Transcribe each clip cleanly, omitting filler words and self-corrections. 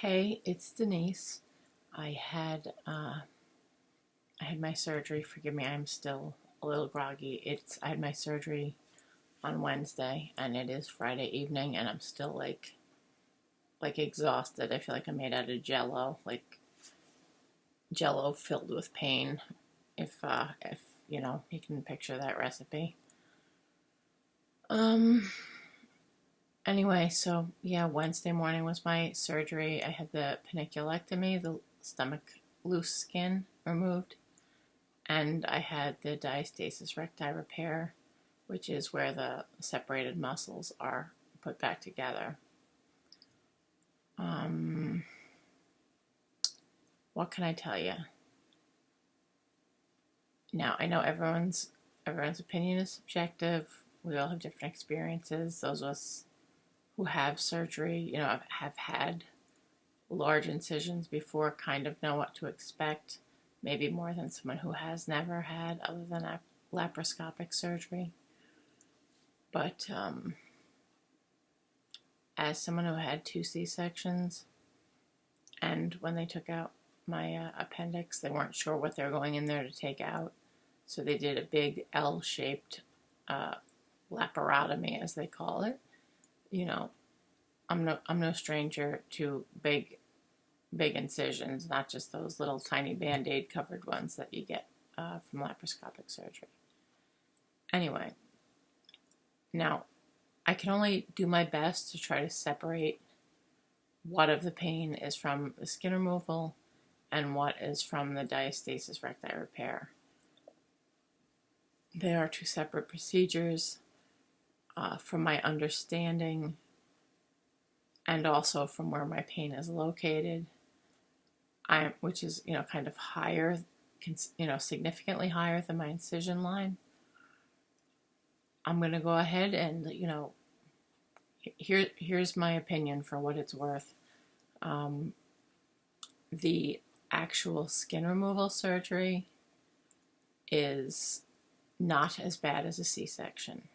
Hey, it's Denise. I had uh, I had my surgery. Forgive me, I'm still a little groggy. I had my surgery on Wednesday, and it is Friday evening, and I'm still like exhausted. I feel like I'm made out of Jello, like Jello filled with pain. If you can picture that recipe. Um. Anyway, so yeah, Wednesday morning was my surgery. I had the paniculectomy, the stomach loose skin removed, and I had the diastasis recti repair, which is where the separated muscles are put back together. Um, what can I tell you? Now I know everyone's opinion is subjective. We all have different experiences. Those of us who have surgery, have had large incisions before, kind of know what to expect. Maybe more than someone who has never had, other than laparoscopic surgery. But as someone who had two C-sections, and when they took out my appendix, they weren't sure what they were going in there to take out, so they did a big L-shaped laparotomy, as they call it. You know, I'm no stranger to big incisions, not just those little tiny Band-Aid covered ones that you get from laparoscopic surgery. Anyway, now I can only do my best to try to separate what of the pain is from the skin removal and what is from the diastasis recti repair. They are two separate procedures. From my understanding, and also from where my pain is located, which is kind of higher, significantly higher than my incision line. I'm going to go ahead and here's my opinion for what it's worth. The actual skin removal surgery is not as bad as a C-section.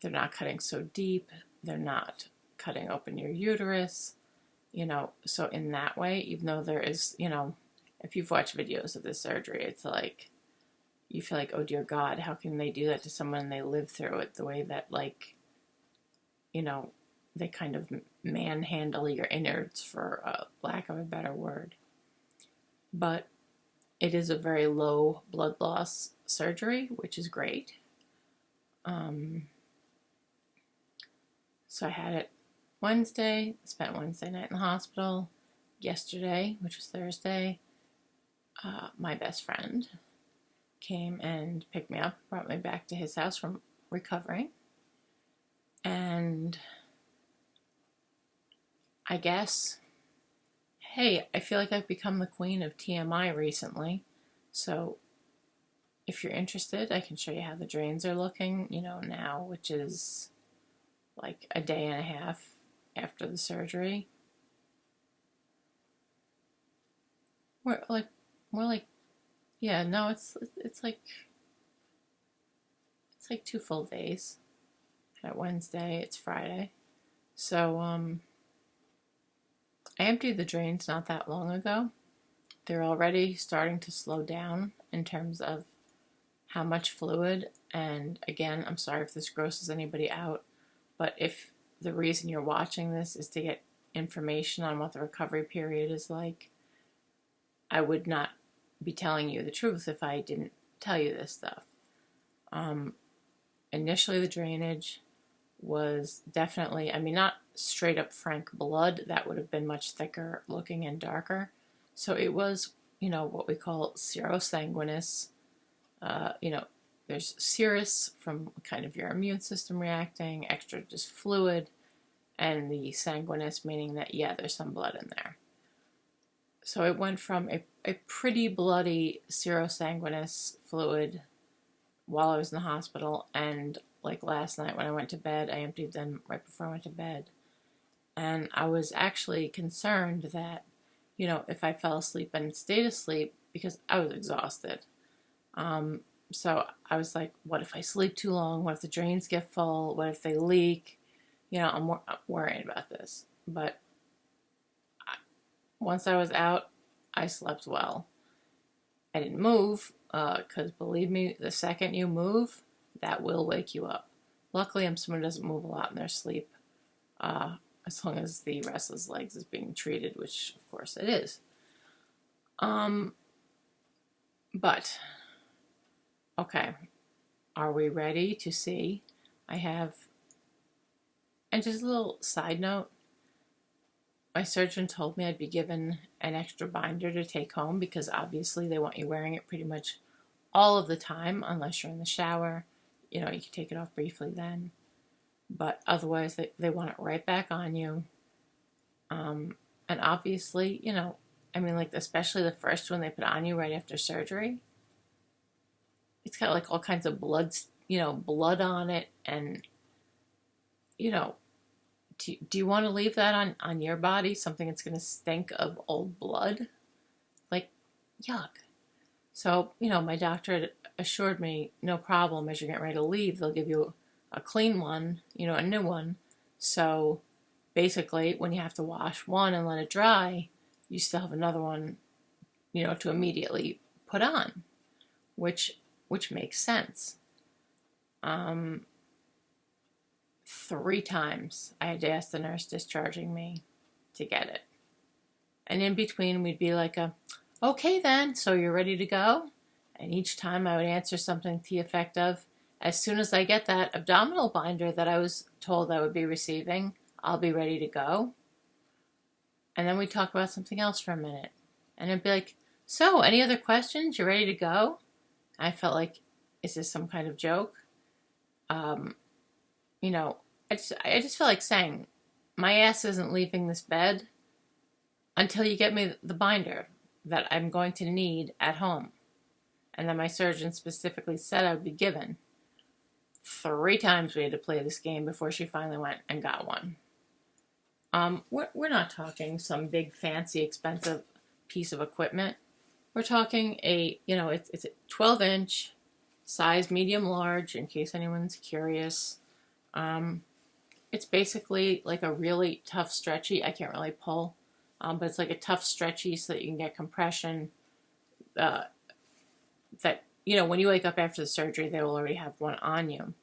They're not cutting so deep. They're not cutting open your uterus. So in that way, even though there is, if you've watched videos of this surgery, it's like, you feel like, oh dear God, how can they do that to someone? They live through it the way that, they kind of manhandle your innards, for lack of a better word. But it is a very low blood loss surgery, which is great. So I had it Wednesday, spent Wednesday night in the hospital. Yesterday, which was Thursday, my best friend came and picked me up, brought me back to his house from recovering. And I guess, hey, I feel like I've become the queen of TMI recently. So if you're interested, I can show you how the drains are looking, now, which is like a day and a half after the surgery. More like, yeah, no, it's like 2 full days. At Wednesday, it's Friday. So, I emptied the drains not that long ago. They're already starting to slow down in terms of how much fluid. And again, I'm sorry if this grosses anybody out, but if the reason you're watching this is to get information on what the recovery period is like, I would not be telling you the truth if I didn't tell you this stuff. Initially, the drainage was definitely, not straight up frank blood. That would have been much thicker looking and darker. So it was, what we call serosanguinous. There's serous from kind of your immune system reacting, extra just fluid, and the sanguinous meaning that, yeah, there's some blood in there. So it went from a pretty bloody serosanguinous fluid while I was in the hospital, and like last night when I went to bed, I emptied them right before I went to bed. And I was actually concerned that, if I fell asleep and stayed asleep, because I was exhausted. So I was like, what if I sleep too long? What if the drains get full? What if they leak? I'm worrying about this. But once I was out, I slept well. I didn't move, because believe me, the second you move, that will wake you up. Luckily, I'm someone who doesn't move a lot in their sleep, as long as the restless legs is being treated, which of course it is. But, okay, are we ready to see? I have, and just a little side note, my surgeon told me I'd be given an extra binder to take home because obviously they want you wearing it pretty much all of the time unless you're in the shower. You know, you can take it off briefly then. But otherwise, they want it right back on you. And obviously, you know, I mean, like, especially the first one they put on you right after surgery. It's got, like, all kinds of blood on it. And, you know, do you want to leave that on your body? Something that's going to stink of old blood? Like, yuck. So, you know, my doctor assured me, no problem, as you're getting ready to leave, they'll give you a clean one, you know, a new one. So basically, when you have to wash one and let it dry, you still have another one, you know, to immediately put on, which makes sense. 3 times I had to ask the nurse discharging me to get it. And in between, we'd be like, okay then, so you're ready to go? And each time I would answer something to the effect of, as soon as I get that abdominal binder that I was told I would be receiving, I'll be ready to go. And then we'd talk about something else for a minute. And it'd be like, so, any other questions? You ready to go? I felt like, is this some kind of joke? You know, I just feel like saying, my ass isn't leaving this bed until you get me the binder that I'm going to need at home. And then my surgeon specifically said I would be given. 3 times we had to play this game before she finally went and got one. We're not talking some big, fancy, expensive piece of equipment. We're talking it's a 12-inch, size medium large, in case anyone's curious. It's basically like a really tough stretchy. I can't really pull, but it's like a tough stretchy so that you can get compression. That, you know, when you wake up after the surgery, they will already have one on you.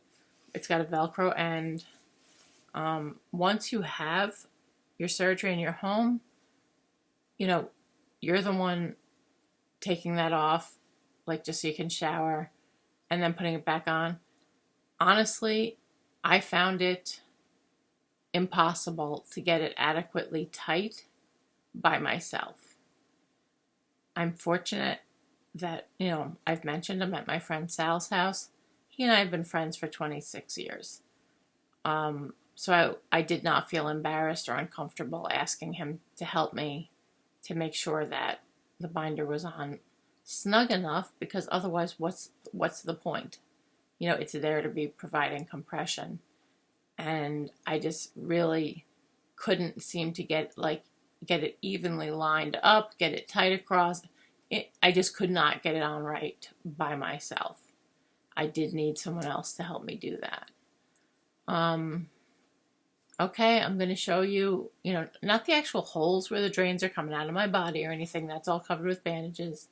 It's got a Velcro end. Once you have your surgery in your home, you know, you're the one taking that off, like, just so you can shower, and then putting it back on. Honestly, I found it impossible to get it adequately tight by myself. I'm fortunate that, you know, I've mentioned I'm at my friend Sal's house. He and I have been friends for 26 years. So I did not feel embarrassed or uncomfortable asking him to help me to make sure that the binder was on snug enough, because otherwise what's the point? You know, it's there to be providing compression. And I just really couldn't seem to get it evenly lined up, get it tight across. I just could not get it on right by myself. I did need someone else to help me do that. Okay, I'm going to show you, you know, not the actual holes where the drains are coming out of my body or anything. That's all covered with bandages.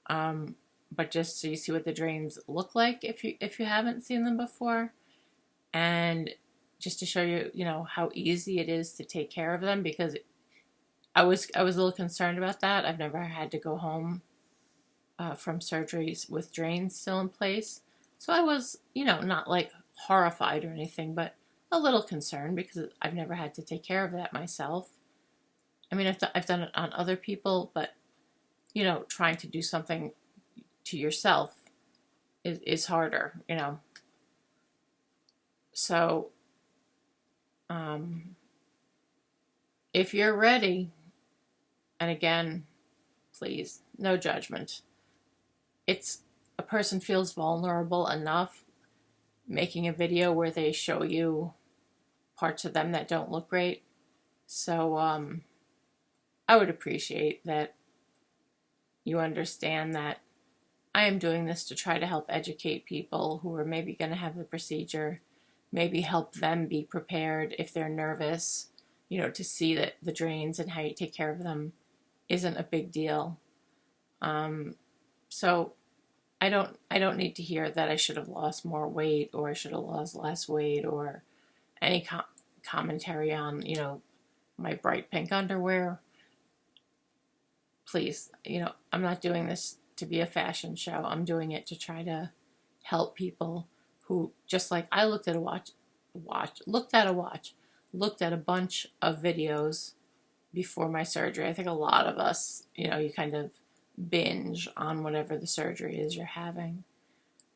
But just so you see what the drains look like if you haven't seen them before. And just to show you, you know, how easy it is to take care of them, because I was a little concerned about that. I've never had to go home from surgeries with drains still in place. So I was, you know, not like horrified or anything, but a little concerned because I've never had to take care of that myself. I mean, I've done it on other people, but, you know, trying to do something to yourself is harder, you know. So, if you're ready, and again, please, no judgment. It's a person feels vulnerable enough making a video where they show you parts of them that don't look great. So I would appreciate that you understand that I am doing this to try to help educate people who are maybe going to have the procedure, maybe help them be prepared if they're nervous, you know, to see that the drains and how you take care of them isn't a big deal. So I don't need to hear that I should have lost more weight or I should have lost less weight or any commentary on, my bright pink underwear. Please, I'm not doing this to be a fashion show. I'm doing it to try to help people who, just like I looked at a bunch of videos before my surgery. I think a lot of us, you kind of binge on whatever the surgery is you're having,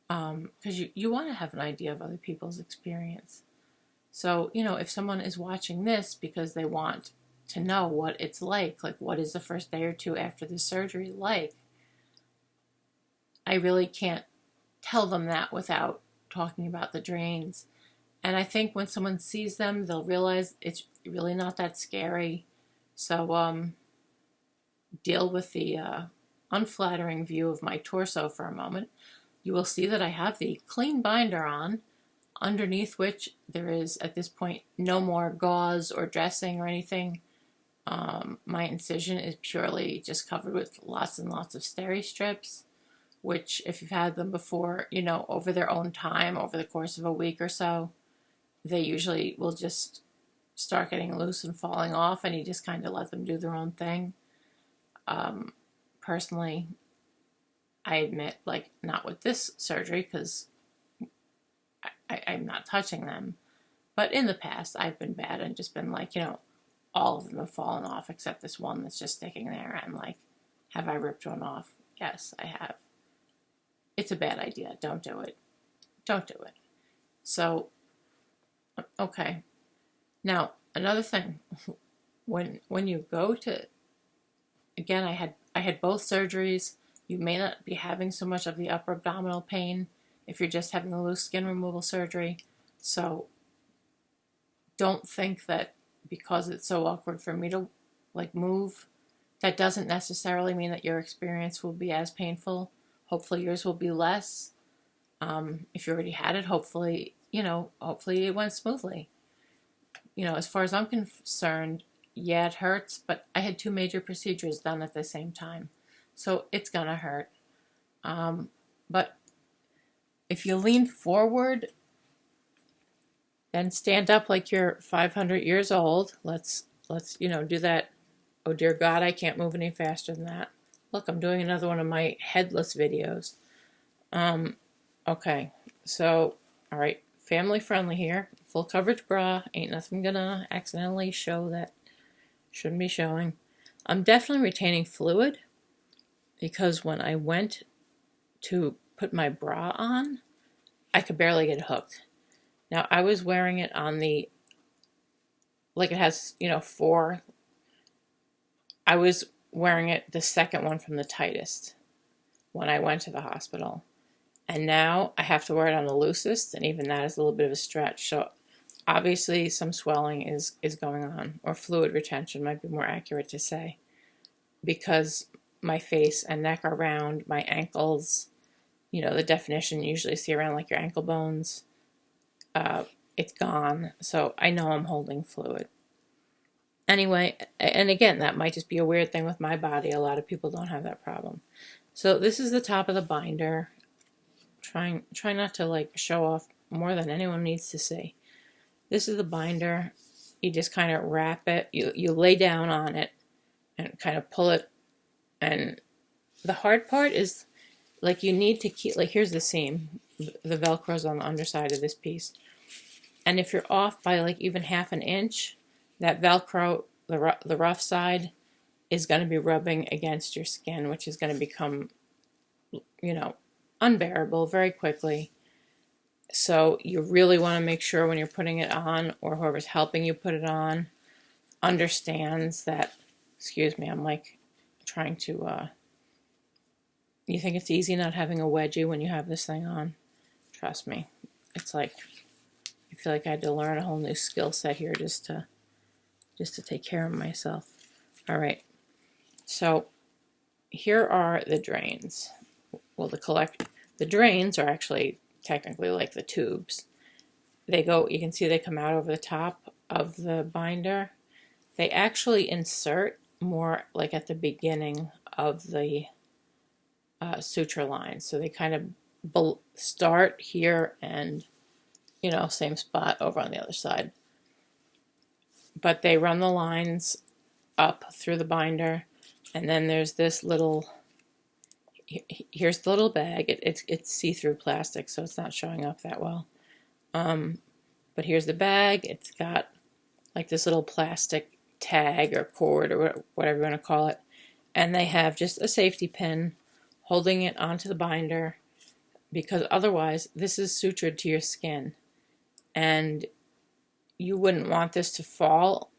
because you want to have an idea of other people's experience. So, if someone is watching this because they want to know what it's like what is the first day or two after the surgery like, I really can't tell them that without talking about the drains. And I think when someone sees them, they'll realize it's really not that scary. So deal with the unflattering view of my torso for a moment. You will see that I have the clean binder on, underneath which there is, at this point, no more gauze or dressing or anything. My incision is purely just covered with lots and lots of steri strips, which, if you've had them before, over their own time, over the course of a week or so, they usually will just start getting loose and falling off, and you just kind of let them do their own thing. Personally, I admit, not with this surgery, because I'm not touching them. But in the past, I've been bad and just been all of them have fallen off except this one that's just sticking there. And have I ripped one off? Yes, I have. It's a bad idea. Don't do it. Don't do it. So, okay. Now, another thing, when you go to, again, I had both surgeries. You may not be having so much of the upper abdominal pain if you're just having a loose skin removal surgery. So don't think that because it's so awkward for me to move, that doesn't necessarily mean that your experience will be as painful. Hopefully yours will be less. If you already had it, hopefully it went smoothly. As far as I'm concerned, yeah, it hurts, but I had 2 major procedures done at the same time. So it's gonna hurt. But if you lean forward, then stand up like you're 500 years old. Let's do that. Oh dear God, I can't move any faster than that. Look, I'm doing another one of my headless videos. Okay, so, all right, family friendly here. Full coverage bra. Ain't nothing gonna accidentally show that shouldn't be showing. I'm definitely retaining fluid because when I went to put my bra on, I could barely get hooked. Now, I was wearing it on the, it has, 4. I was wearing it, the second one from the tightest, when I went to the hospital. And now I have to wear it on the loosest, and even that is a little bit of a stretch. So obviously some swelling is going on, or fluid retention might be more accurate to say, because my face and neck are round, my ankles, the definition you usually see around your ankle bones, it's gone. So I know I'm holding fluid. Anyway, and again, that might just be a weird thing with my body. A lot of people don't have that problem. So this is the top of the binder. Try not to show off more than anyone needs to see. This is the binder. You just kind of wrap it. You lay down on it and kind of pull it. And the hard part is you need to keep, here's the seam. The Velcro's on the underside of this piece. And if you're off by even half an inch, that Velcro, the rough side, is going to be rubbing against your skin, which is going to become, unbearable very quickly. So you really want to make sure when you're putting it on, or whoever's helping you put it on, understands that, excuse me, I'm trying to, you think it's easy not having a wedgie when you have this thing on? Trust me. It's I feel like I had to learn a whole new skill set here just to take care of myself. All right. So here are the drains. Well, the drains are actually technically the tubes. They go, you can see they come out over the top of the binder. They actually insert more like at the beginning of the suture line. So they kind of start here and, same spot over on the other side. But they run the lines up through the binder, and then there's this little, here's the little bag. It's see-through plastic, so it's not showing up that well. But here's the bag. It's got like this little plastic tag or cord or whatever you want to call it. And they have just a safety pin holding it onto the binder, because otherwise this is sutured to your skin. And you wouldn't want this to fall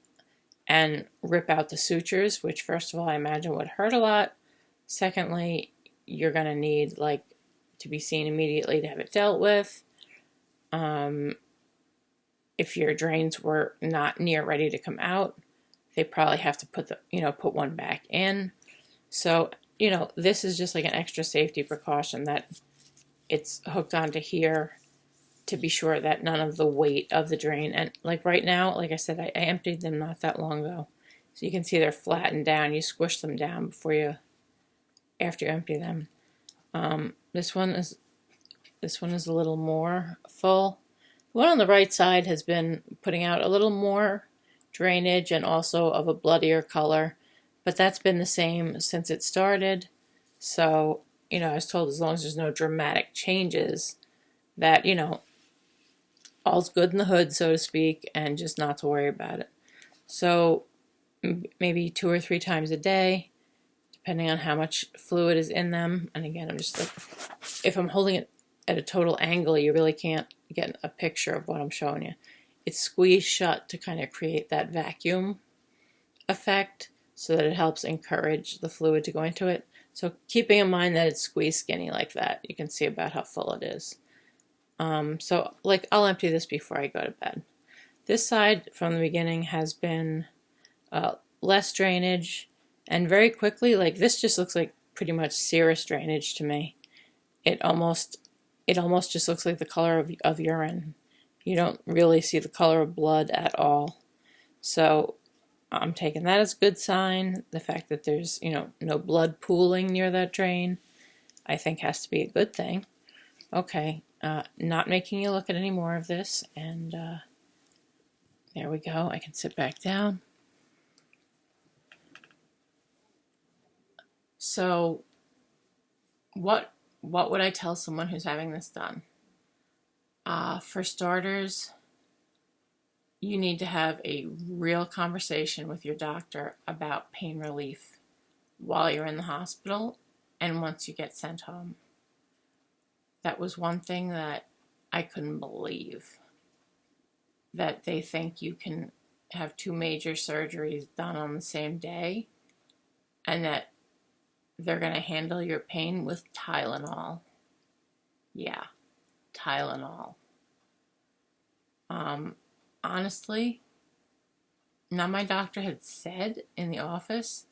and rip out the sutures, which first of all I imagine would hurt a lot. Secondly, you're going to need to be seen immediately to have it dealt with. If your drains were not near ready to come out, they probably have to put one back in. So, this is just like an extra safety precaution that it's hooked onto here to be sure that none of the weight of the drain, and like right now, like I said, I emptied them not that long ago. So you can see they're flattened down. You squish them down after you empty them. This one is a little more full. The one on the right side has been putting out a little more drainage and also of a bloodier color, but that's been the same since it started. So, I was told as long as there's no dramatic changes, that, all's good in the hood, so to speak, and just not to worry about it. So maybe 2 or 3 times a day, depending on how much fluid is in them. And again, I'm just if I'm holding it at a total angle, you really can't get a picture of what I'm showing you. It's squeezed shut to kind of create that vacuum effect so that it helps encourage the fluid to go into it. So keeping in mind that it's squeezed skinny like that, you can see about how full it is. So I'll empty this before I go to bed. This side from the beginning has been less drainage, and very quickly, this just looks like pretty much serous drainage to me. It almost just looks like the color of urine. You don't really see the color of blood at all. So I'm taking that as a good sign. The fact that there's, no blood pooling near that drain, I think has to be a good thing. Okay, not making you look at any more of this, and there we go. I can sit back down. So what would I tell someone who's having this done? For starters, you need to have a real conversation with your doctor about pain relief while you're in the hospital and once you get sent home. That was one thing that I couldn't believe, that they think you can have 2 major surgeries done on the same day and that they're going to handle your pain with Tylenol. Yeah, Tylenol. Honestly, now my doctor had said in the office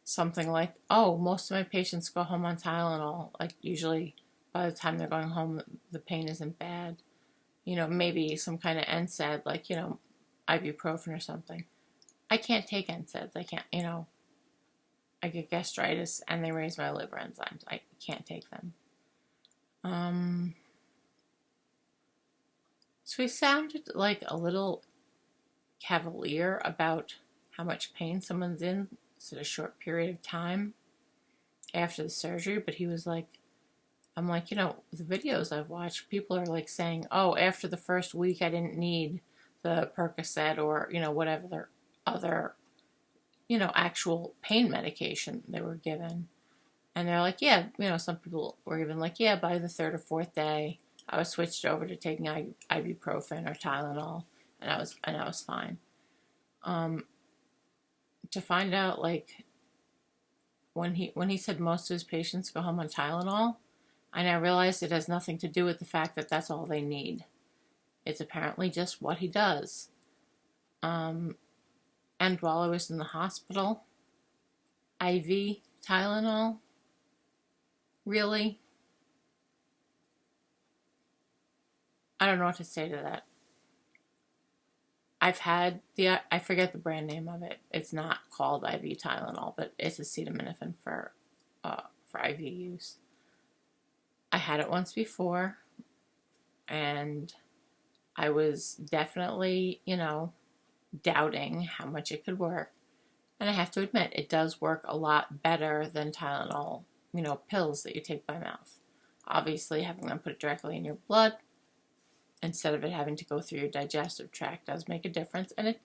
something like, oh, most of my patients go home on Tylenol. Usually by the time they're going home, the pain isn't bad. Maybe some kind of NSAID, ibuprofen or something. I can't take NSAIDs. I can't, I get gastritis and they raise my liver enzymes. I can't take them. So he sounded like a little cavalier about how much pain someone's in a short period of time after the surgery, but he was like, I'm like, the videos I've watched, people are saying, oh, after the first week I didn't need the Percocet or, whatever other, actual pain medication they were given. And they're like, yeah, some people were even like, yeah, by the 3rd or 4th day, I was switched over to taking ibuprofen or Tylenol, and I was fine. To find out, when he said most of his patients go home on Tylenol, I now realized it has nothing to do with the fact that that's all they need. It's apparently just what he does. And while I was in the hospital, IV Tylenol? Really? I don't know what to say to that. I've had I forget the brand name of it. It's not called IV Tylenol, but it's acetaminophen for IV use. I had it once before, and I was definitely, doubting how much it could work. And I have to admit, it does work a lot better than Tylenol, pills that you take by mouth. Obviously, having them put it directly in your blood instead of it having to go through your digestive tract does make a difference, and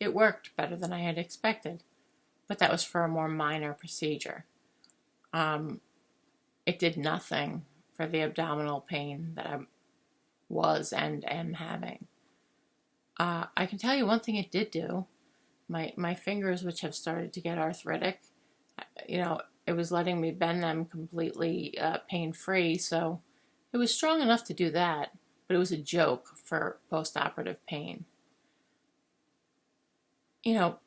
it worked better than I had expected. But that was for a more minor procedure. It did nothing for the abdominal pain that I was and am having. I can tell you one thing it did do. My fingers, which have started to get arthritic, it was letting me bend them completely pain-free, so it was strong enough to do that, but it was a joke for post-operative pain. Anyone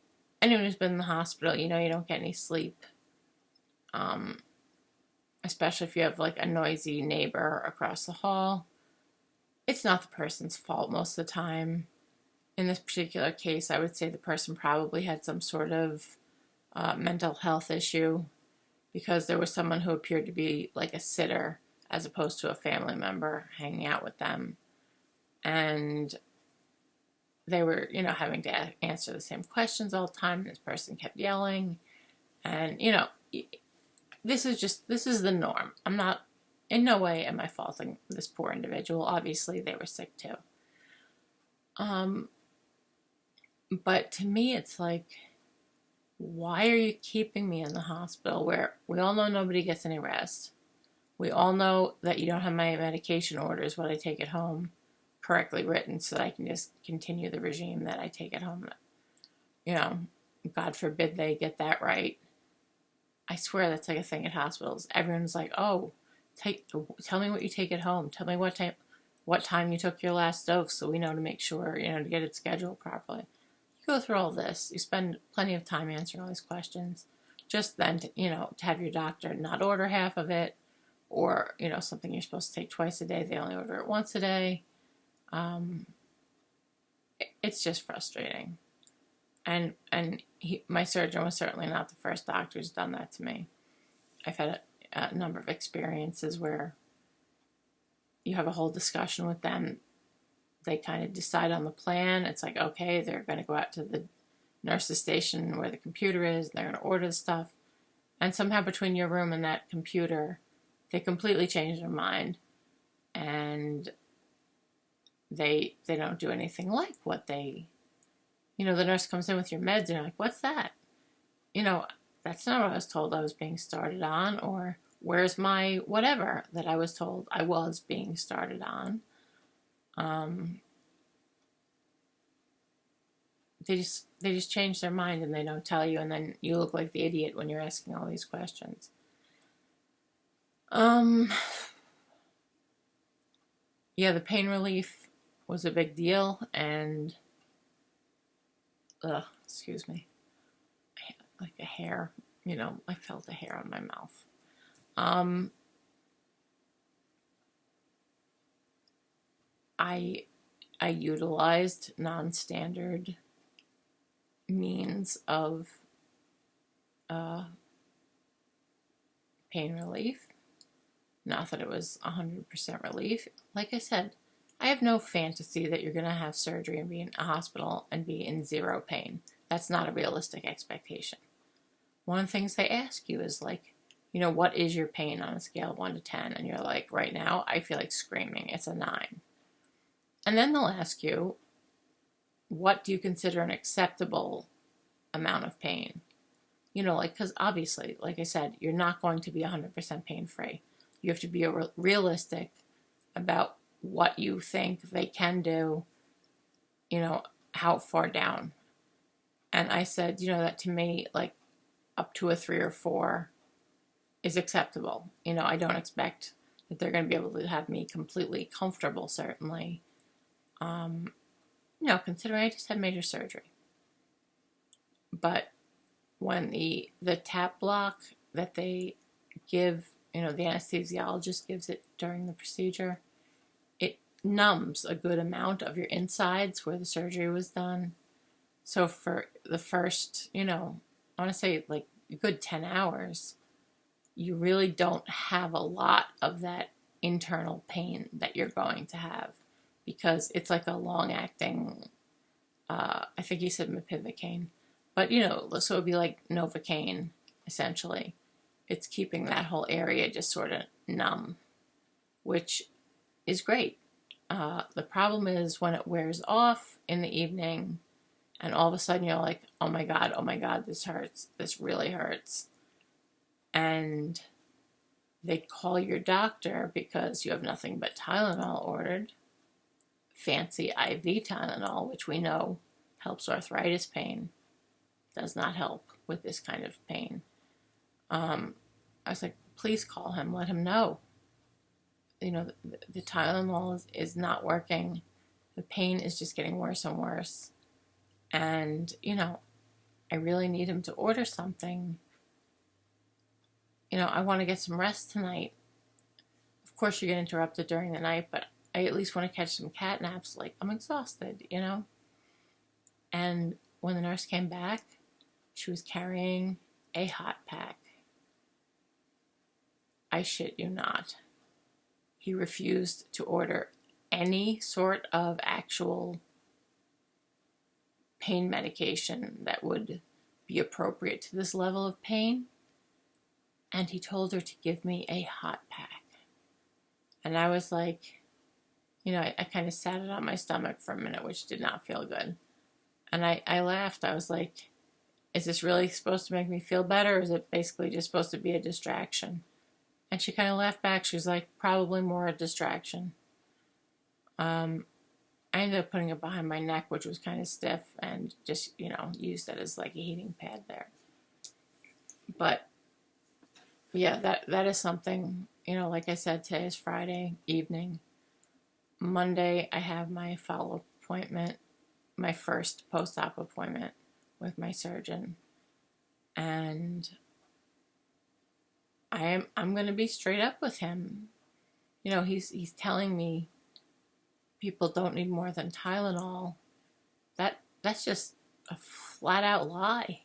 who's been in the hospital, you don't get any sleep, especially if you have like a noisy neighbor across the hall. It's not the person's fault most of the time. In this particular case, I would say the person probably had some sort of mental health issue, because there was someone who appeared to be like a sitter as opposed to a family member hanging out with them. And they were, having to answer the same questions all the time. This person kept yelling. And, this is the norm. I'm not, in no way am I faulting this poor individual. Obviously, they were sick too. But to me, it's like, why are you keeping me in the hospital where we all know nobody gets any rest? We all know that you don't have my medication orders when I take it home correctly written, so that I can just continue the regime that I take at home. God forbid they get that right. I swear that's like a thing at hospitals. Everyone's like, oh, tell me what you take at home. Tell me what time you took your last dose, so we know to make sure, to get it scheduled properly. Go through all this. You spend plenty of time answering all these questions. Just then, to have your doctor not order half of it, or, something you're supposed to take twice a day, they only order it once a day. It's just frustrating. And my surgeon was certainly not the first doctor who's done that to me. I've had a number of experiences where you have a whole discussion with them. They kind of decide on the plan. It's like, okay, they're going to go out to the nurse's station where the computer is, and they're going to order the stuff. And somehow between your room and that computer, they completely change their mind. And they don't do anything like what they, the nurse comes in with your meds, and you're like, what's that? That's not what I was told I was being started on, or where's my whatever that I was told I was being started on. They just change their mind, and they don't tell you, and then you look like the idiot when you're asking all these questions. Yeah, the pain relief was a big deal, and excuse me, like a hair, I felt a hair on my mouth. I utilized non-standard means of pain relief. Not that it was 100% relief. Like I said, I have no fantasy that you're going to have surgery and be in a hospital and be in zero pain. That's not a realistic expectation. One of the things they ask you is like, what is your pain on a scale of 1 to 10? And you're like, right now, I feel like screaming. It's a 9. And then they'll ask you, what do you consider an acceptable amount of pain? Because obviously, like I said, you're not going to be 100% pain-free. You have to be realistic about what you think they can do, how far down. And I said, that to me, like, up to a 3 or 4 is acceptable. I don't expect that they're going to be able to have me completely comfortable, certainly. Considering I just had major surgery. But when the tap block that they give, the anesthesiologist gives it during the procedure, numbs a good amount of your insides where the surgery was done. So for the first, I want to say like a good 10 hours, you really don't have a lot of that internal pain that you're going to have, because it's like a long-acting, I think he said mepivacaine, but so it'd be like Novocaine, essentially. It's keeping that whole area just sort of numb, which is great. The problem is when it wears off in the evening and all of a sudden you're like, oh my God, this hurts. This really hurts. And they call your doctor because you have nothing but Tylenol ordered. Fancy IV Tylenol, which we know helps arthritis pain, does not help with this kind of pain. I was like, please call him, let him know. The Tylenol is not working. The pain is just getting worse and worse. And, I really need him to order something. I want to get some rest tonight. Of course, you get interrupted during the night, but I at least want to catch some cat naps. Like, I'm exhausted, And when the nurse came back, she was carrying a hot pack. I shit you not. He refused to order any sort of actual pain medication that would be appropriate to this level of pain. And he told her to give me a hot pack. And I was like, I kind of sat it on my stomach for a minute, which did not feel good. And I laughed. I was like, is this really supposed to make me feel better, or is it basically just supposed to be a distraction? And she kind of laughed back. She was like, probably more a distraction. I ended up putting it behind my neck, which was kind of stiff, and just, used it as like a heating pad there. But yeah, that is something, like I said, today is Friday evening. Monday, I have my follow-up appointment, my first post-op appointment with my surgeon. And I'm going to be straight up with him. He's telling me people don't need more than Tylenol. That's just a flat out lie.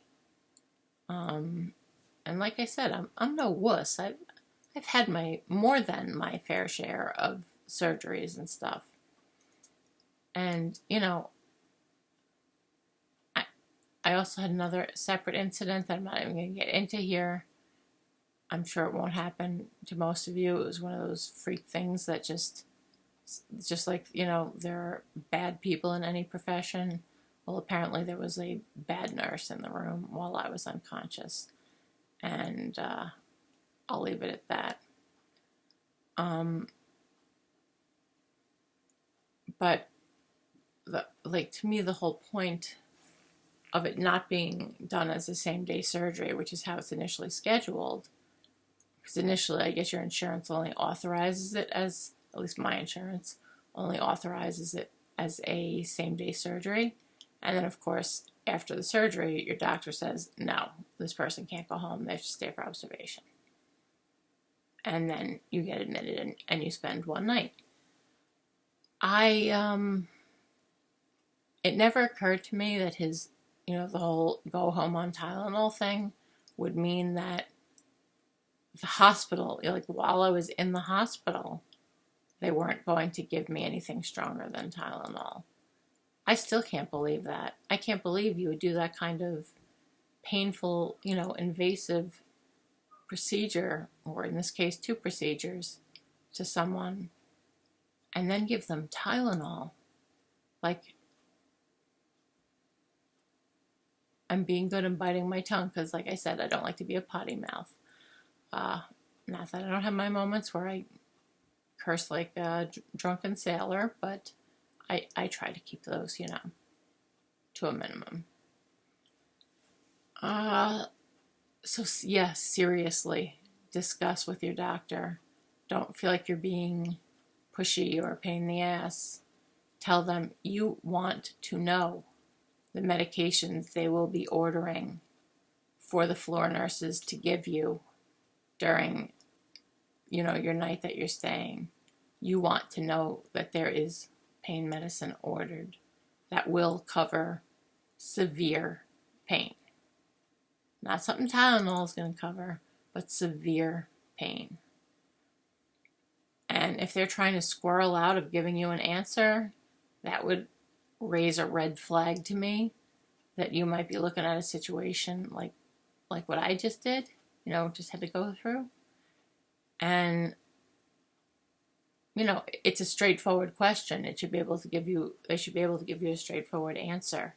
And like I said, I'm no wuss. I've had more than my fair share of surgeries and stuff. And I also had another separate incident that I'm not even going to get into here. I'm sure it won't happen to most of you. It was one of those freak things that just like, there are bad people in any profession. Well, apparently there was a bad nurse in the room while I was unconscious. And I'll leave it at that. But to me, the whole point of it not being done as a same-day surgery, which is how it's initially scheduled, because initially, I guess your insurance only authorizes it as, at least my insurance, only authorizes it as a same-day surgery. And then, of course, after the surgery, your doctor says, no, this person can't go home. They have to stay for observation. And then you get admitted and you spend one night. It never occurred to me that his, the whole go home on Tylenol thing would mean that the hospital, while I was in the hospital, they weren't going to give me anything stronger than Tylenol. I still can't believe that. I can't believe you would do that kind of painful, invasive procedure, or in this case, 2 procedures, to someone, and then give them Tylenol. I'm being good and biting my tongue because, like I said, I don't like to be a potty mouth. Not that I don't have my moments where I curse like a drunken sailor, but I try to keep those, to a minimum. So yeah, seriously, discuss with your doctor. Don't feel like you're being pushy or a pain in the ass. Tell them you want to know the medications they will be ordering for the floor nurses to give you during, your night that you're staying. you want to know that there is pain medicine ordered that will cover severe pain. Not something Tylenol is going to cover, but severe pain. And if they're trying to squirrel out of giving you an answer, that would raise a red flag to me that you might be looking at a situation like what I just did, just had to go through. And, it's a straightforward question. They should be able to give you a straightforward answer.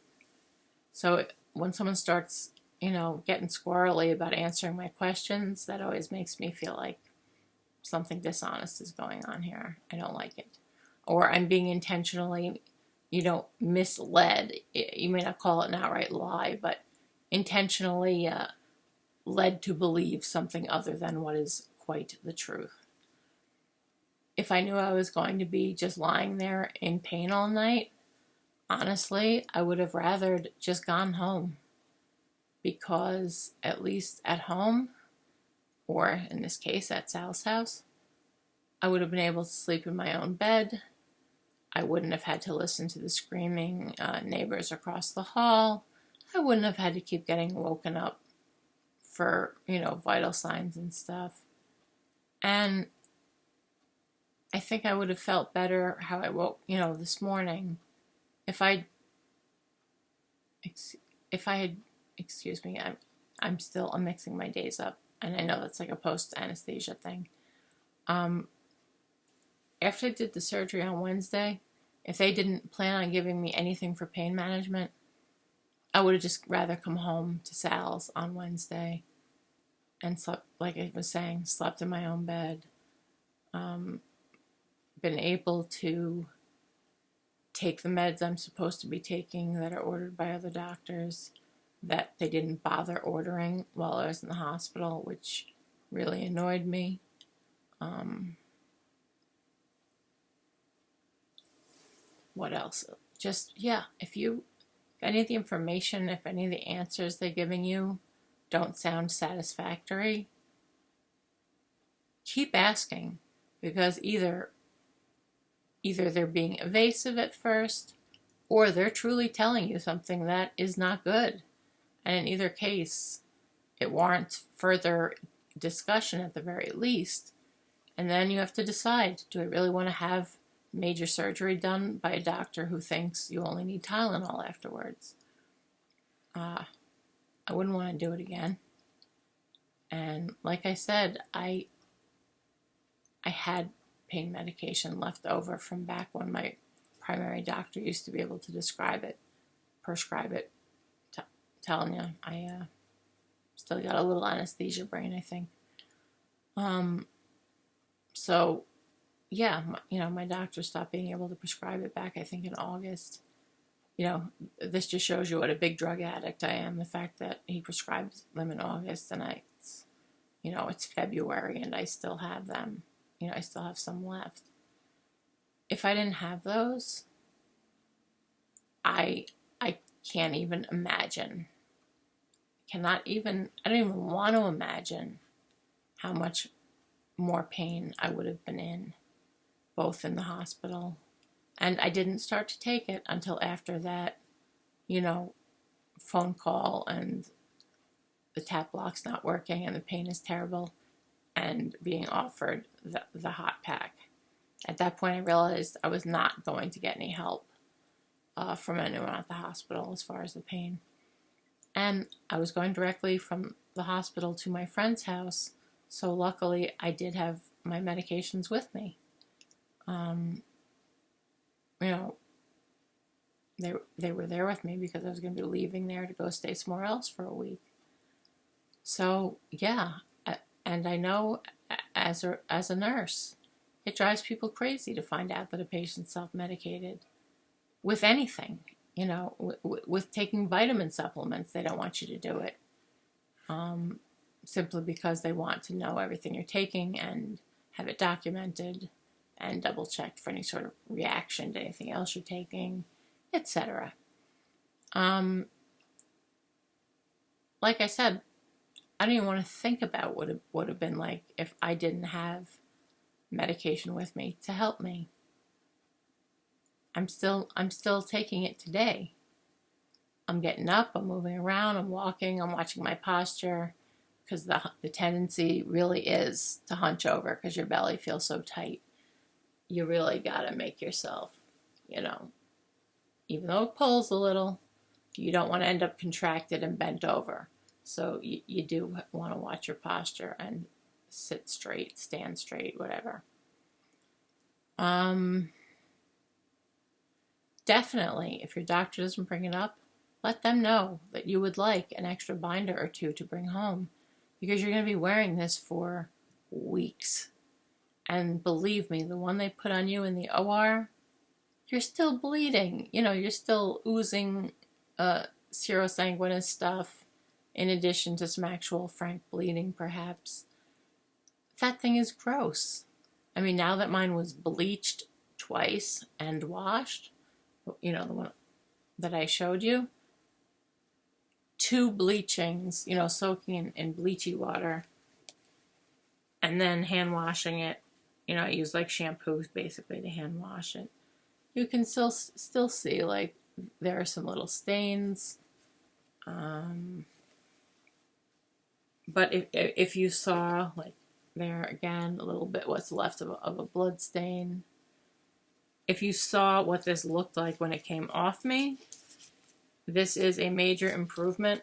So when someone starts, getting squirrely about answering my questions, that always makes me feel like something dishonest is going on here. I don't like it. Or I'm being intentionally, misled. You may not call it an outright lie, but intentionally led to believe something other than what is quite the truth. If I knew I was going to be just lying there in pain all night, honestly, I would have rather just gone home. Because at least at home, or in this case at Sal's house, I would have been able to sleep in my own bed. I wouldn't have had to listen to the screaming neighbors across the hall. I wouldn't have had to keep getting woken up for, vital signs and stuff. And I think I would have felt better how I woke, this morning if I had, excuse me, I'm mixing my days up, and I know that's like a post-anesthesia thing. After I did the surgery on Wednesday, if they didn't plan on giving me anything for pain management, I would have just rather come home to Sal's on Wednesday and slept, like I was saying, slept in my own bed. Been able to take the meds I'm supposed to be taking that are ordered by other doctors that they didn't bother ordering while I was in the hospital, which really annoyed me. What else? Just, if any of the information, if any of the answers they're giving you don't sound satisfactory, keep asking, because either they're being evasive at first, or they're truly telling you something that is not good. And in either case, it warrants further discussion at the very least. And then you have to decide, do I really want to have major surgery done by a doctor who thinks you only need Tylenol afterwards? I wouldn't want to do it again. And like I said, I had pain medication left over from back when my primary doctor used to be able to prescribe it. Telling you, I still got a little anesthesia brain, I think. So, my doctor stopped being able to prescribe it back, I think, in August. This just shows you what a big drug addict I am, the fact that he prescribed them in August, and it's February, and I still have them. I still have some left. If I didn't have those, I can't even imagine. I don't even want to imagine how much more pain I would have been in, both in the hospital. And I didn't start to take it until after that, phone call and the tap block's not working and the pain is terrible, and being offered the hot pack. At that point, I realized I was not going to get any help from anyone at the hospital as far as the pain. And I was going directly from the hospital to my friend's house, so luckily I did have my medications with me. They were there with me because I was going to be leaving there to go stay somewhere else for a week. So, and I know as a nurse, it drives people crazy to find out that a patient's self-medicated with anything. With taking vitamin supplements, they don't want you to do it. Simply because they want to know everything you're taking and have it documented and double-checked for any sort of reaction to anything else you're taking, etc. Like I said, I don't even want to think about what it would have been like if I didn't have medication with me to help me. I'm still taking it today. I'm getting up, I'm moving around, I'm walking, I'm watching my posture, because the tendency really is to hunch over because your belly feels so tight. You really got to make yourself, even though it pulls a little, you don't want to end up contracted and bent over. So you do want to watch your posture and sit straight, stand straight, whatever. Definitely, if your doctor doesn't bring it up, let them know that you would like an extra binder or two to bring home, because you're going to be wearing this for weeks. And believe me, the one they put on you in the OR, you're still bleeding. You're still oozing serosanguinous stuff, in addition to some actual frank bleeding, perhaps. That thing is gross. I mean, now that mine was bleached twice and washed, the one that I showed you, 2 bleachings, soaking in bleachy water, and then hand washing it. I use like shampoo basically to hand wash it. You can still see like there are some little stains. But if you saw like there again a little bit what's left of a blood stain, if you saw what this looked like when it came off me, this is a major improvement.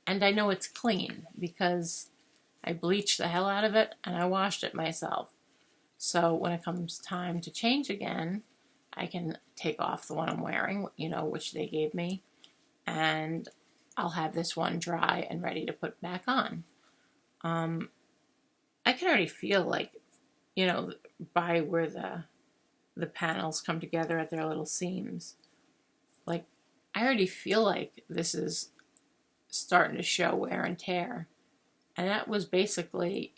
And I know it's clean because I bleached the hell out of it and I washed it myself. So when it comes time to change again, I can take off the one I'm wearing, which they gave me, and I'll have this one dry and ready to put back on. I can already feel like, by where the panels come together at their little seams, like I already feel like this is starting to show wear and tear. And that was basically,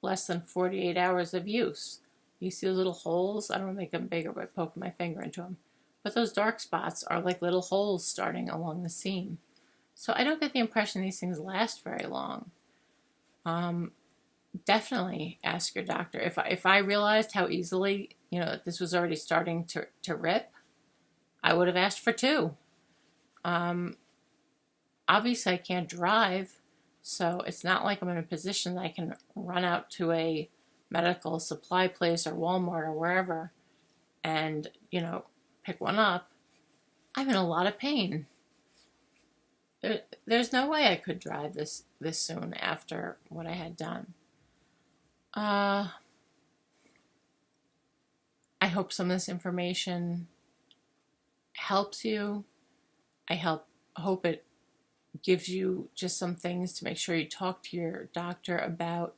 less than 48 hours of use. You see those little holes? I don't make them bigger by poking my finger into them. But those dark spots are like little holes starting along the seam. So I don't get the impression these things last very long. Definitely ask your doctor. If I realized how easily, that this was already starting to rip, I would have asked for 2. Obviously I can't drive, so it's not like I'm in a position that I can run out to a medical supply place or Walmart or wherever and, pick one up. I'm in a lot of pain. There's no way I could drive this soon after what I had done. I hope some of this information helps you. I hope it gives you just some things to make sure you talk to your doctor about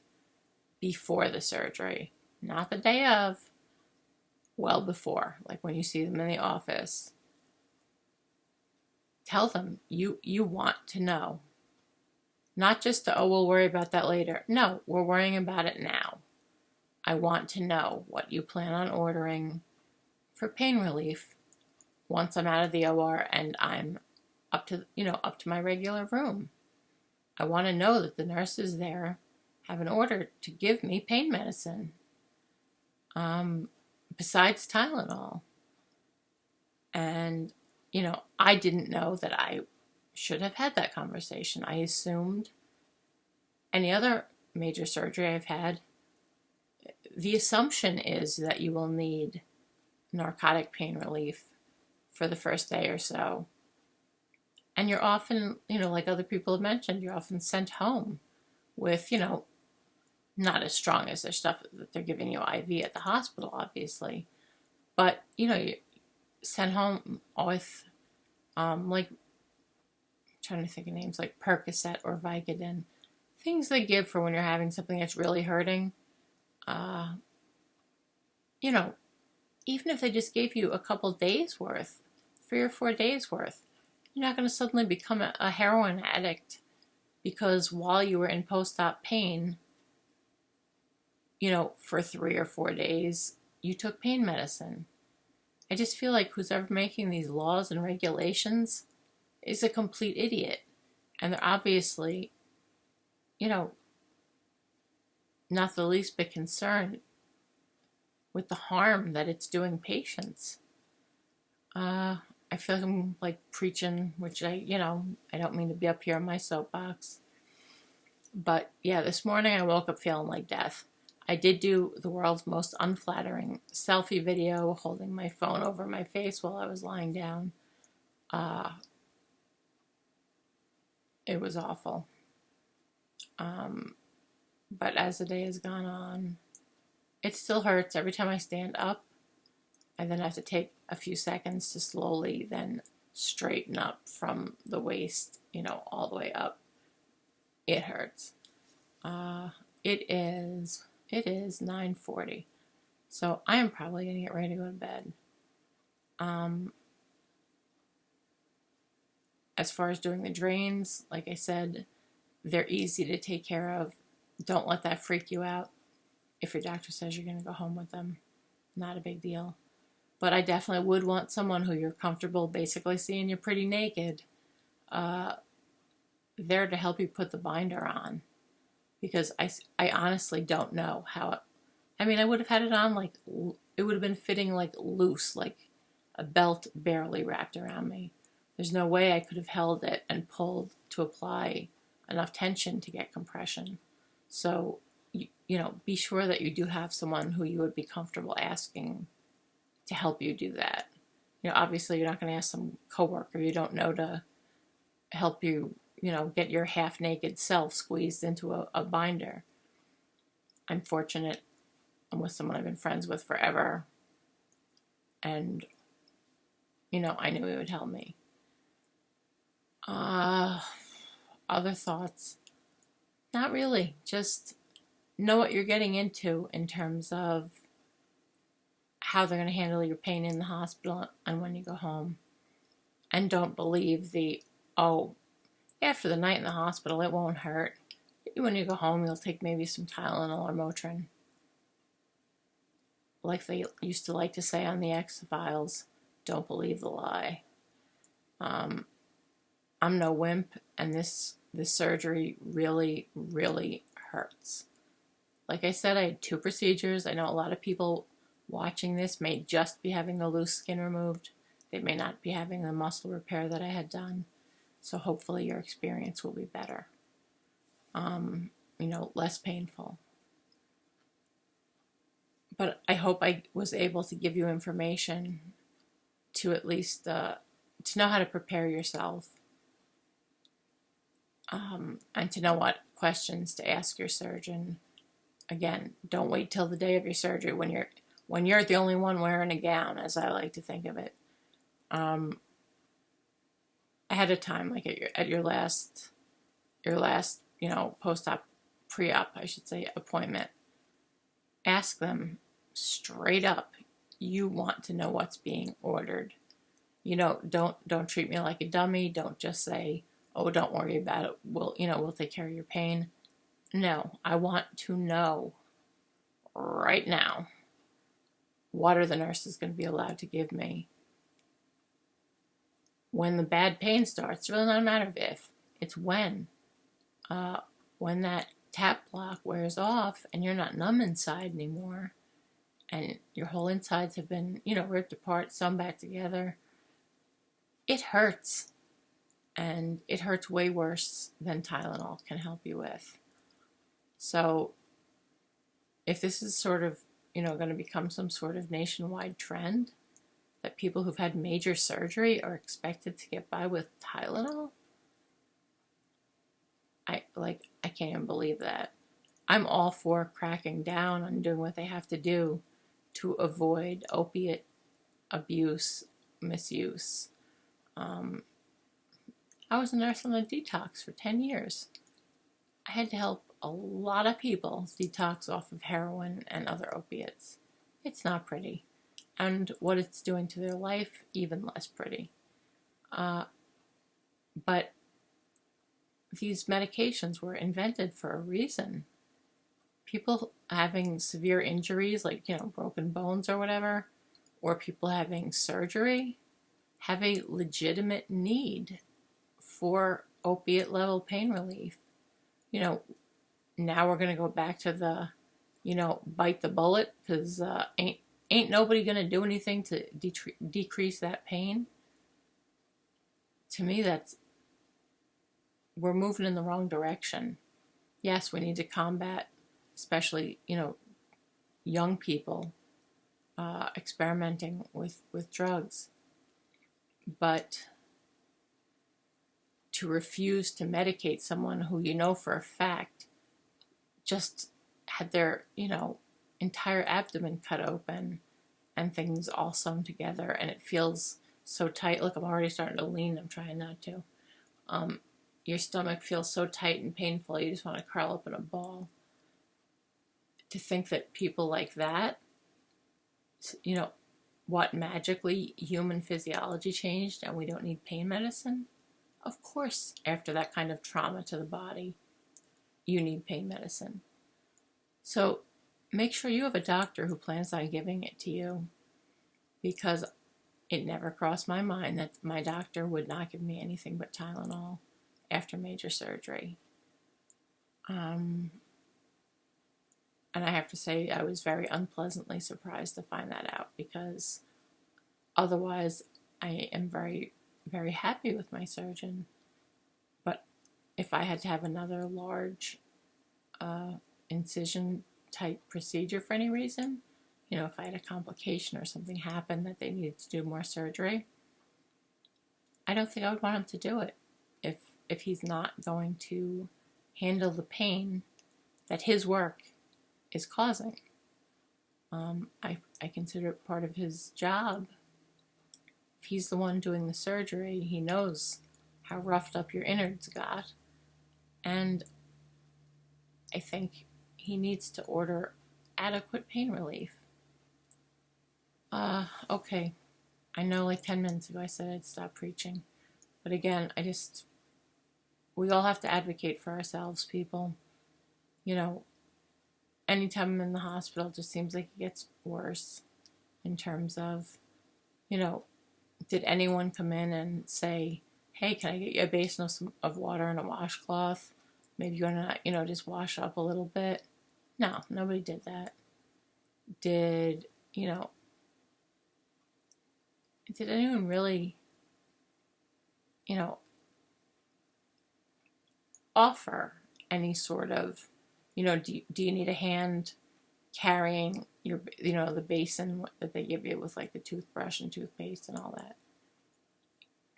before the surgery. Not the day of, well before, like when you see them in the office. Tell them you want to know. Not just to, we'll worry about that later. No, we're worrying about it now. I want to know what you plan on ordering for pain relief once I'm out of the OR and I'm up to my regular room. I want to know that the nurses there have an order to give me pain medicine. Besides Tylenol. And, I didn't know that I should have had that conversation. I assumed any other major surgery I've had, the assumption is that you will need narcotic pain relief for the first day or so. And you're often, like other people have mentioned, you're often sent home with, not as strong as the stuff that they're giving you IV at the hospital, obviously. But, you're sent home with, like, I'm trying to think of names, like Percocet or Vicodin. Things they give for when you're having something that's really hurting. Even if they just gave you a couple days worth, 3 or 4 days worth, you're not going to suddenly become a heroin addict because while you were in post-op pain, for 3 or 4 days, you took pain medicine. I just feel like who's ever making these laws and regulations is a complete idiot. And they're obviously, not the least bit concerned with the harm that it's doing patients. I feel like I'm like preaching, which I don't mean to be up here on my soapbox. But yeah, this morning I woke up feeling like death. I did do the world's most unflattering selfie video holding my phone over my face while I was lying down. It was awful. But as the day has gone on, it still hurts every time I stand up. I then have to take a few seconds to slowly then straighten up from the waist, all the way up. It hurts. It is 9:40. So I am probably going to get ready to go to bed. As far as doing the drains, like I said, they're easy to take care of. Don't let that freak you out. If your doctor says you're going to go home with them, not a big deal. But I definitely would want someone who you're comfortable basically seeing you pretty naked there to help you put the binder on. Because I honestly don't know how I would have had it on like, it would have been fitting like loose, like a belt barely wrapped around me. There's no way I could have held it and pulled to apply enough tension to get compression. So, be sure that you do have someone who you would be comfortable asking to help you do that. Obviously you're not going to ask some coworker you don't know to help you, get your half-naked self squeezed into a binder. I'm fortunate I'm with someone I've been friends with forever. And, I knew he would help me. Other thoughts? Not really. Just know what you're getting into in terms of how they're going to handle your pain in the hospital and when you go home. And don't believe after the night in the hospital, it won't hurt. When you go home, you'll take maybe some Tylenol or Motrin. Like they used to like to say on the X-Files, don't believe the lie. I'm no wimp, and this surgery really, really hurts. Like I said, I had 2 procedures. I know a lot of people watching this may just be having the loose skin removed. They may not be having the muscle repair that I had done. So hopefully your experience will be better. Less painful. But I hope I was able to give you information to at least to know how to prepare yourself. And to know what questions to ask your surgeon. Again, don't wait till the day of your surgery when you're the only one wearing a gown, as I like to think of it. Ahead of time, like at your last post-op, pre-op, I should say, appointment, ask them straight up. You want to know what's being ordered. Don't treat me like a dummy. Don't just say, "Oh, don't worry about it. We'll take care of your pain." No, I want to know right now, what are the nurses going to be allowed to give me? When the bad pain starts, it's really not a matter of if, it's when. When that tap block wears off and you're not numb inside anymore, and your whole insides have been, ripped apart, sewn back together, it hurts. And it hurts way worse than Tylenol can help you with. So if this is sort of, going to become some sort of nationwide trend, that people who've had major surgery are expected to get by with Tylenol, I can't even believe that. I'm all for cracking down on doing what they have to do to avoid opiate abuse, misuse. I was a nurse on a detox for 10 years. I had to help a lot of people detox off of heroin and other opiates. It's not pretty. And what it's doing to their life, even less pretty. But these medications were invented for a reason. People having severe injuries, like, broken bones or whatever, or people having surgery, have a legitimate need for opiate level pain relief. Now we're going to go back to the bite the bullet, because ain't nobody going to do anything to decrease that pain. To me, we're moving in the wrong direction. Yes, we need to combat, especially, young people experimenting with drugs. But to refuse to medicate someone who you know for a fact just had their, entire abdomen cut open and things all sewn together, and it feels so tight. Look, I'm already starting to lean. I'm trying not to. Your stomach feels so tight and painful, you just want to curl up in a ball. To think that people like that, what, magically human physiology changed and we don't need pain medicine? Of course, after that kind of trauma to the body, you need pain medicine. So make sure you have a doctor who plans on giving it to you, because it never crossed my mind that my doctor would not give me anything but Tylenol after major surgery. And I have to say, I was very unpleasantly surprised to find that out, because otherwise I am very, very happy with my surgeon. But if I had to have another large incision type procedure for any reason, if I had a complication or something happen that they needed to do more surgery, I don't think I would want him to do it if he's not going to handle the pain that his work is causing. I consider it part of his job. If he's the one doing the surgery, he knows how roughed up your innards got, and I think he needs to order adequate pain relief. Okay. I know like 10 minutes ago I said I'd stop preaching. But again, we all have to advocate for ourselves, people. Anytime I'm in the hospital, it just seems like it gets worse in terms of, did anyone come in and say, hey, can I get you a basin of water and a washcloth? Maybe you want to, just wash up a little bit. No, nobody did that. Did anyone really, offer any sort of, do you need a hand carrying your, the basin that they give you with like the toothbrush and toothpaste and all that?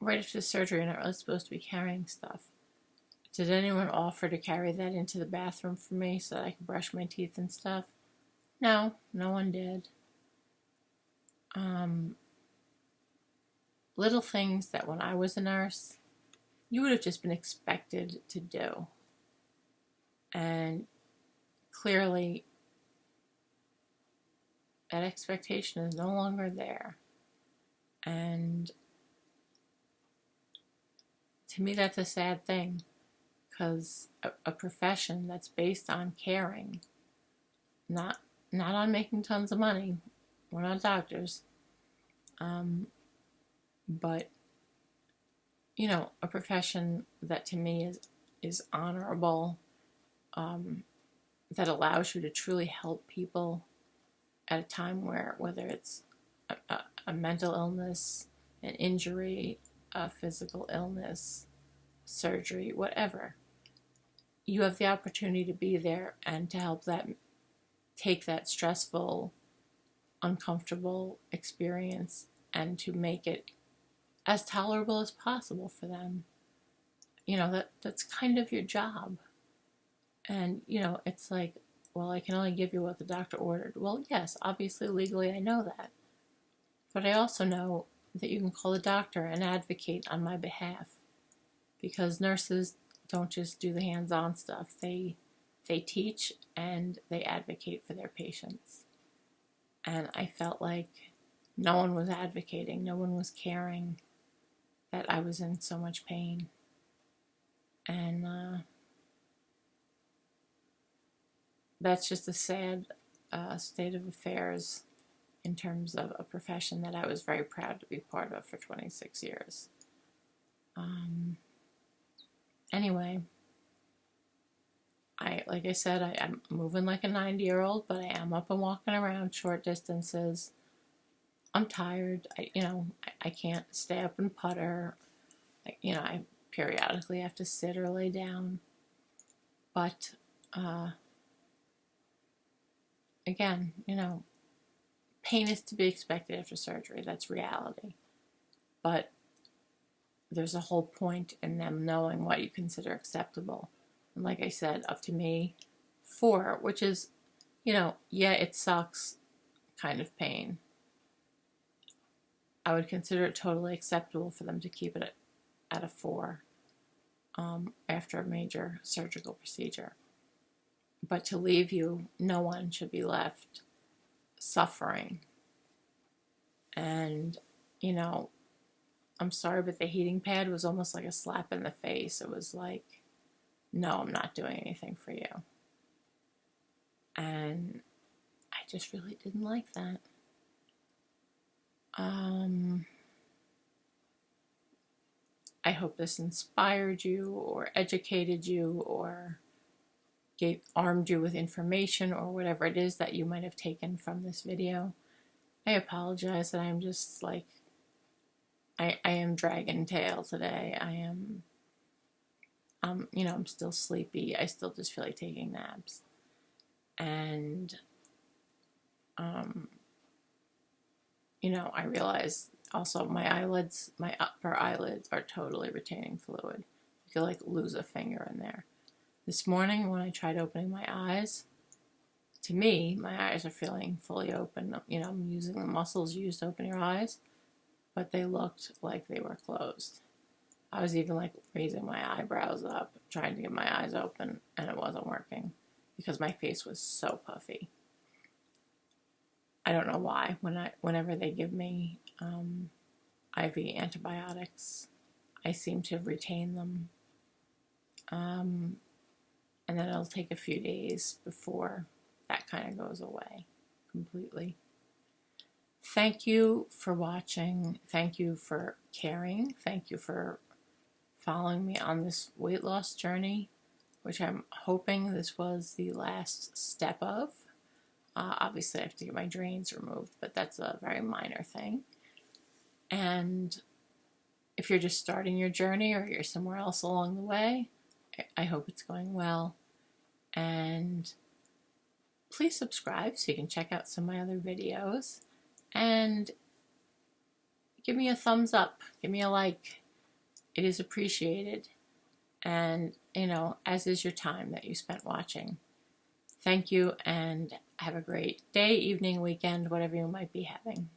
Right after the surgery, you're not really supposed to be carrying stuff. Did anyone offer to carry that into the bathroom for me so that I could brush my teeth and stuff? No, no one did. Little things that when I was a nurse, you would have just been expected to do. And clearly, that expectation is no longer there. And to me, that's a sad thing, because a profession that's based on caring, not on making tons of money. We're not doctors. But, a profession that to me is honorable, that allows you to truly help people at a time where, whether it's a mental illness, an injury, a physical illness, surgery, whatever, you have the opportunity to be there and to help take that stressful, uncomfortable experience and to make it as tolerable as possible for them. That's kind of your job. And, it's like, well, I can only give you what the doctor ordered. Well, yes, obviously, legally, I know that. But I also know that you can call the doctor and advocate on my behalf. Because nurses don't just do the hands-on stuff. They teach and they advocate for their patients. And I felt like no one was advocating, no one was caring that I was in so much pain. And that's just a sad state of affairs in terms of a profession that I was very proud to be part of for 26 years. Anyway, like I said, I'm moving like a 90-year-old, but I am up and walking around short distances. I'm tired. I can't stay up and putter. I periodically have to sit or lay down. But, again, pain is to be expected after surgery. That's reality. But there's a whole point in them knowing what you consider acceptable. And like I said, up to me, 4, which is, yeah, it sucks kind of pain. I would consider it totally acceptable for them to keep it at a 4 after a major surgical procedure. But to leave you, no one should be left suffering. And, I'm sorry, but the heating pad was almost like a slap in the face. It was like, no, I'm not doing anything for you. And I just really didn't like that. I hope this inspired you or educated you or armed you with information or whatever it is that you might have taken from this video. I apologize that I'm just like, I am dragging tail today. I'm still sleepy. I still just feel like taking naps. And, I realize also my upper eyelids are totally retaining fluid. You could like lose a finger in there. This morning when I tried opening my eyes, to me, my eyes are feeling fully open. I'm using the muscles used to open your eyes, but they looked like they were closed. I was even like raising my eyebrows up, trying to get my eyes open, and it wasn't working because my face was so puffy. I don't know why. Whenever they give me IV antibiotics, I seem to retain them. And then it'll take a few days before that kind of goes away completely. Thank you for watching. Thank you for caring. Thank you for following me on this weight loss journey, which I'm hoping this was the last step of. Obviously, I have to get my drains removed, but that's a very minor thing. And if you're just starting your journey or you're somewhere else along the way, I hope it's going well. And please subscribe so you can check out some of my other videos. And give me a thumbs up. Give me a like. It is appreciated. And, as is your time that you spent watching. Thank you, and have a great day, evening, weekend, whatever you might be having.